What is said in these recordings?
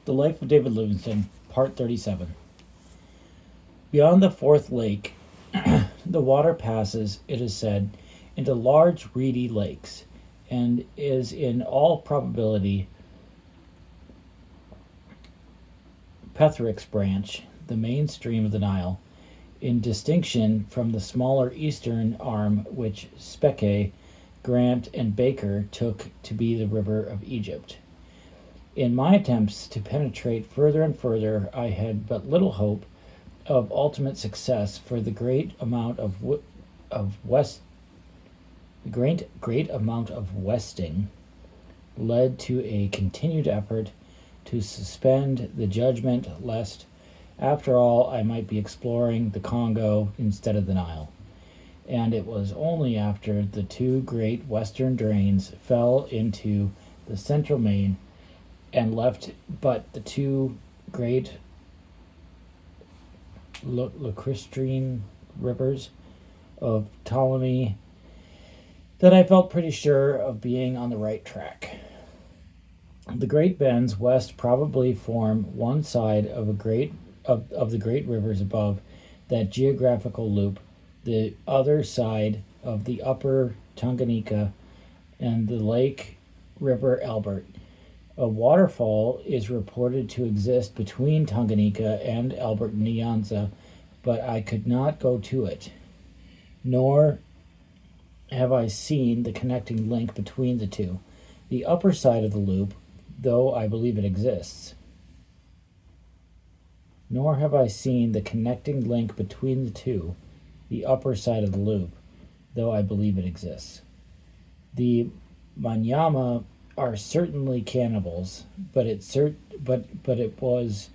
The Life of David Livingston, Part 37. Beyond the fourth lake, the water passes, it is said, into large reedy lakes, and is in all probability Petherick's branch, the main stream of the Nile, in distinction from the smaller eastern arm which Speke, Grant, and Baker took to be the river of Egypt. In my attempts to penetrate further and further, I had but little hope of ultimate success, for the great amount of westing led to a continued effort to suspend the judgment lest, after all, I might be exploring the Congo instead of the Nile. And it was only after the two great western drains fell into the central main and left but the two great lacustrine rivers of Ptolemy that I felt pretty sure of being on the right track. The great bends west probably form one side of the great rivers above that geographical loop, the other side of the upper Tanganyika and the Lake River Albert. A waterfall is reported to exist between Tanganyika and Albert Nyanza, but I could not go to it, nor have I seen the connecting link between the two. The upper side of the loop, though I believe it exists. Nor have I seen the connecting link between the two, the upper side of the loop, though I believe it exists. The Manyama are certainly cannibals, but it was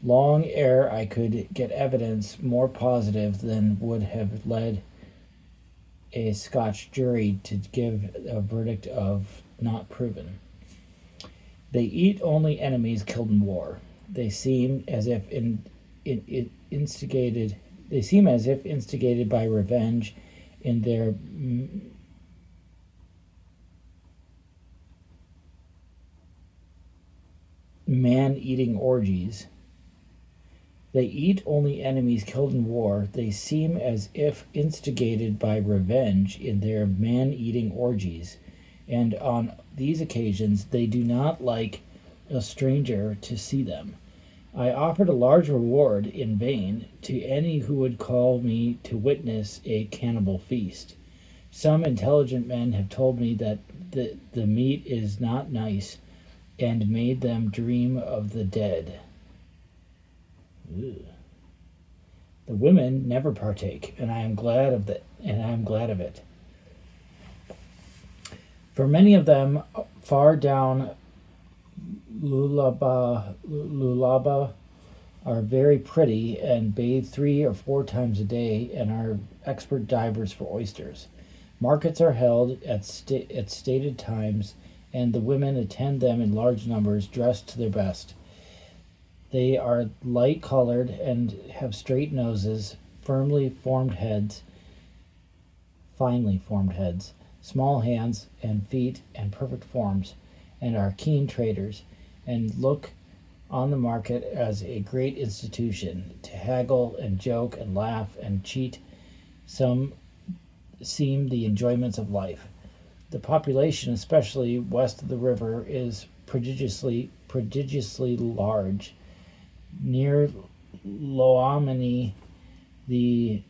long ere I could get evidence more positive than would have led a Scotch jury to give a verdict of not proven. They eat only enemies killed in war. They seem as if instigated by revenge in their man-eating orgies. They eat only enemies killed in war. They seem as if instigated by revenge in their man-eating orgies, and on these occasions they do not like a stranger to see them. I offered a large reward in vain to any who would call me to witness a cannibal feast. Some intelligent men have told me that the meat is not nice, and made them dream of the dead. Ugh. The women never partake, and I am glad of it. For many of them, far down Lualaba, are very pretty and bathe 3 or 4 times a day and are expert divers for oysters. Markets are held at stated times, and the women attend them in large numbers, dressed to their best. They are light-colored and have straight noses, finely formed heads, small hands and feet, and perfect forms, and are keen traders, and look on the market as a great institution, to haggle and joke and laugh and cheat. Some seem the enjoyments of life. The population, especially west of the river, is prodigiously large. Near Loamani, the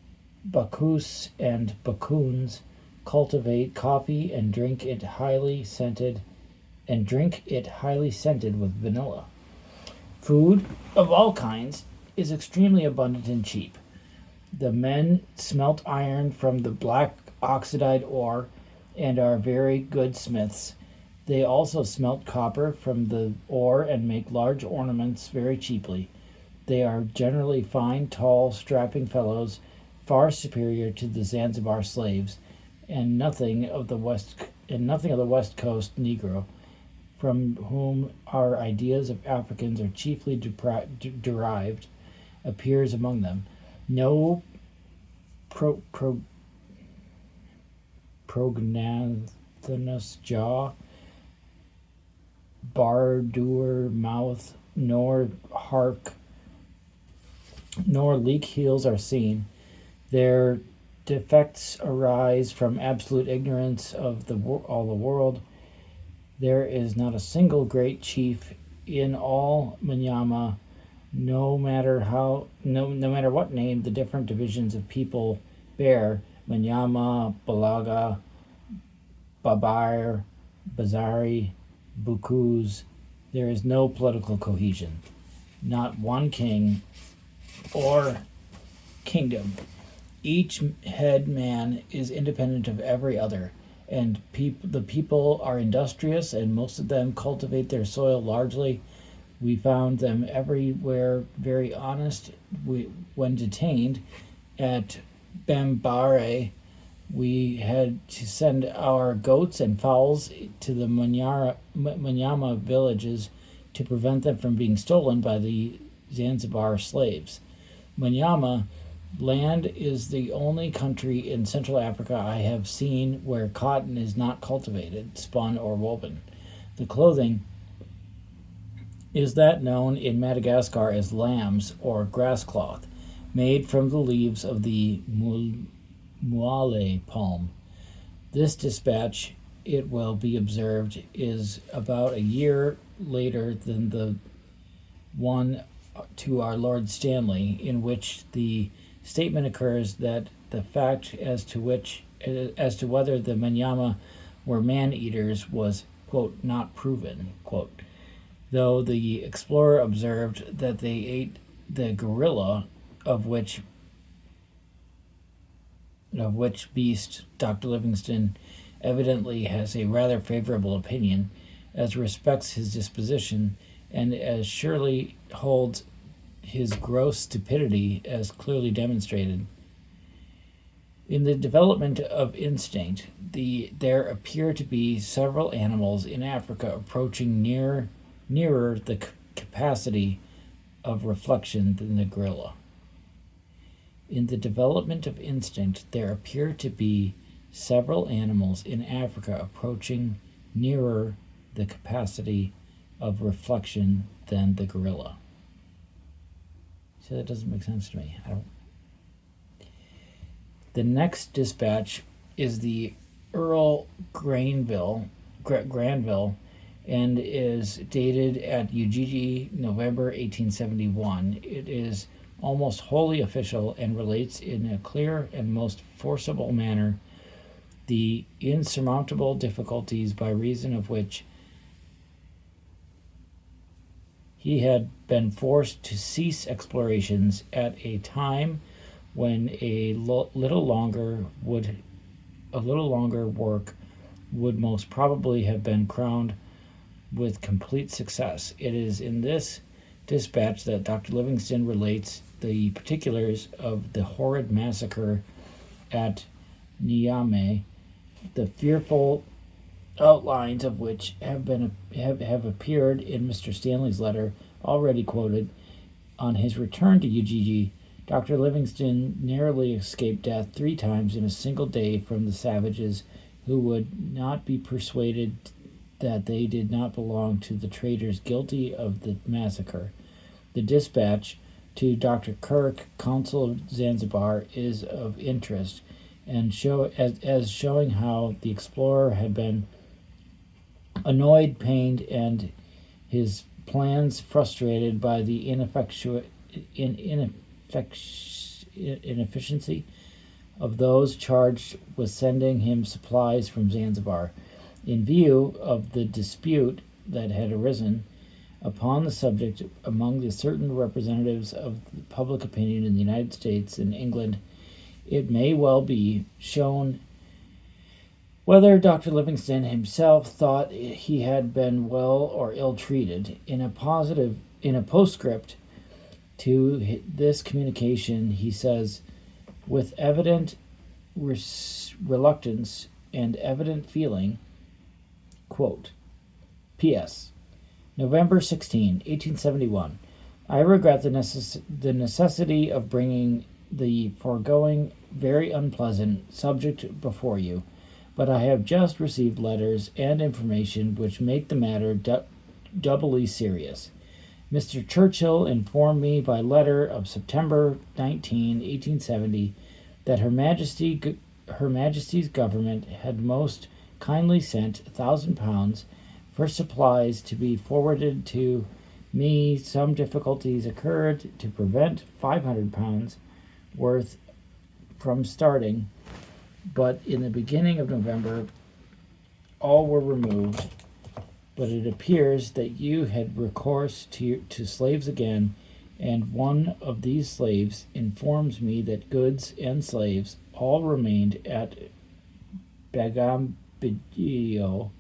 Bakus and Bakuns cultivate coffee and drink it highly scented with vanilla. Food of all kinds is extremely abundant and cheap. The men smelt iron from the black oxidized ore and are very good smiths. They also smelt copper from the ore and make large ornaments very cheaply. They are generally fine, tall, strapping fellows, far superior to the Zanzibar slaves, and nothing of the West Coast Negro, from whom our ideas of Africans are chiefly derived, appears among them. No prognathanous jaw, Bardur mouth, nor hark, nor leak heels are seen. Their defects arise from absolute ignorance of all the world. There is not a single great chief in all Manyama, no matter what name the different divisions of people bear, Manyama, Balaga, Babar, Bazari, Bukus. There is no political cohesion, not one king or kingdom. Each head man is independent of every other, and the people are industrious, and most of them cultivate their soil largely. We found them everywhere very honest. When detained at Bambare, we had to send our goats and fowls to the Manyama villages to prevent them from being stolen by the Zanzibar slaves. Manyama land is the only country in Central Africa I have seen where cotton is not cultivated, spun, or woven. The clothing is that known in Madagascar as lambs or grass cloth, made from the leaves of the muale palm. This dispatch, it will be observed, is about a year later than the one to our Lord Stanley, in which the statement occurs that the fact as to whether the Manyama were man-eaters was, quote, not proven, quote, though the explorer observed that they ate the gorilla, of which beast Dr. Livingston evidently has a rather favorable opinion as respects his disposition, and as surely holds his gross stupidity as clearly demonstrated. In the development of instinct, there appear to be several animals in Africa approaching nearer the capacity of reflection than the gorilla. In the development of instinct, there appear to be several animals in Africa approaching nearer the capacity of reflection than the gorilla. So that doesn't make sense to me. The next dispatch is the Earl Granville, and is dated at Ujiji, November 1871. It is almost wholly official and relates in a clear and most forcible manner the insurmountable difficulties by reason of which he had been forced to cease explorations at a time when a little longer work would most probably have been crowned with complete success. It is in this dispatch that Dr. Livingston relates the particulars of the horrid massacre at Niamey, the fearful outlines of which have appeared in Mr. Stanley's letter already quoted. On his return to Ujiji, Dr. Livingston narrowly escaped death 3 times in a single day from the savages, who would not be persuaded that they did not belong to the traitors guilty of the massacre. The dispatch to Dr. Kirk, Consul of Zanzibar, is of interest, and as showing how the explorer had been annoyed, pained, and his plans frustrated by the inefficiency of those charged with sending him supplies from Zanzibar. In view of the dispute that had arisen upon the subject among the certain representatives of public opinion in the United States and England, it may well be shown whether Dr. Livingston himself thought he had been well or ill treated. In a postscript to this communication, he says, with evident reluctance and evident feeling, quote, P.S. November 16, 1871. I regret the necessity of bringing the foregoing very unpleasant subject before you, but I have just received letters and information which make the matter doubly serious. Mr. Churchill informed me by letter of September 19, 1870, that Her Majesty's government had most kindly sent £1,000 for supplies to be forwarded to me. Some difficulties occurred to prevent £500 worth from starting, but in the beginning of November all were removed. But it appears that you had recourse to slaves again, and one of these slaves informs me that goods and slaves all remained at Bagambigio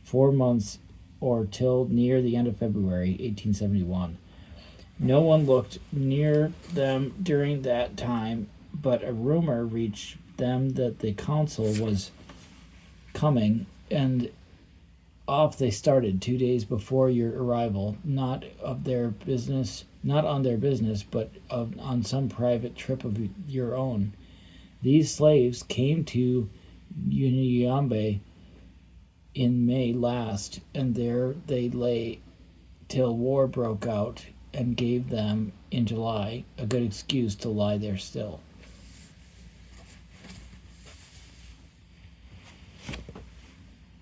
4 months or till near the end of February 1871. No one looked near them during that time, but a rumor reached them that the consul was coming, and off they started 2 days before your arrival, not on their business, but on some private trip of your own. These slaves came to Uniambe in May last, and there they lay till war broke out, and gave them in July a good excuse to lie there still.